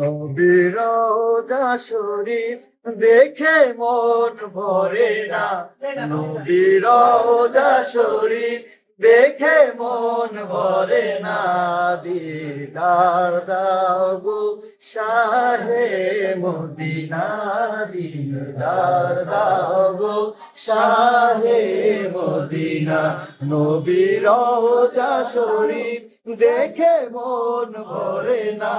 নবীর রওজা শরীফ দেখে মন ভরে না, নবীর রওজা শরীফ দেখে মন ভরে না, দিদার দাও গো শাহে মদিনা, দিদার দাও গো শাহে মদিনা। নবীর রওজা শরীফ দেখে মন ভরে না,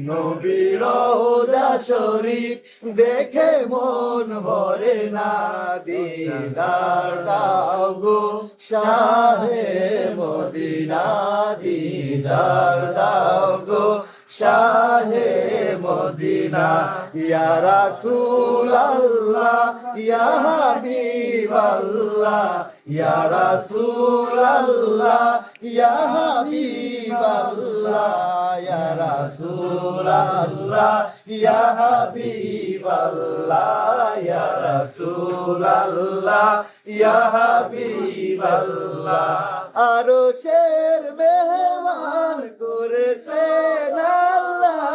নবীর রওজা শরীফ দেখে মন ভরে না, দিদার দাও গো শাহে মদিনা, দিদার দাও গো শাহে মদিনা। ইয়া রাসূলাল্লাহ ইয়া হাবিবাল্লাহ, ইয়া রাসূলাল্লাহ ইয়া হাবিবাল্লাহ, ইয়া রাসূলাল্লাহ ইয়া হাবিবাল্লাহ, ইয়া রাসূলাল্লাহ ইয়া হাবিবাল্লাহ। আরশের মেহমান করেছেন আল্লাহ,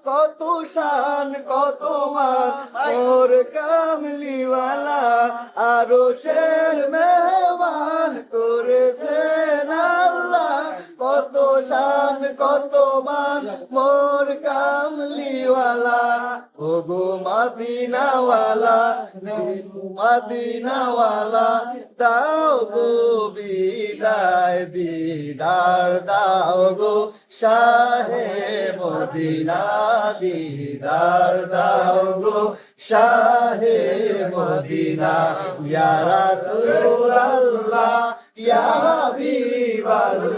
কত শান কত মান ওর কামলিওয়ালা। আরশের মেহমান করেছেন আল্লাহ, কত শান কত মান মোর কামলিওয়ালা। ওগো মদিনাওয়ালা, মদিনাওয়ালা দাও গো বিদায়, দিদার দাও গো শাহে মদিনা, দিদার দাও গো শাহে মদিনা। ইয়া রাসূলাল্লাহ ইয়া হাবিবাল্লাহ,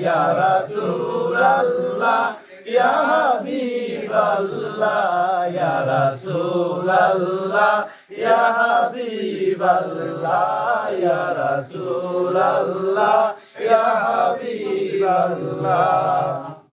ইয়া রাসূলাল্লাহ ইয়া হাবিবাল্লাহ, ইয়া রাসূলাল্লাহ ইয়া হাবিবাল্লাহ, ইয়া রাসূলাল্লাহ ইয়া হাবিবাল্লাহ।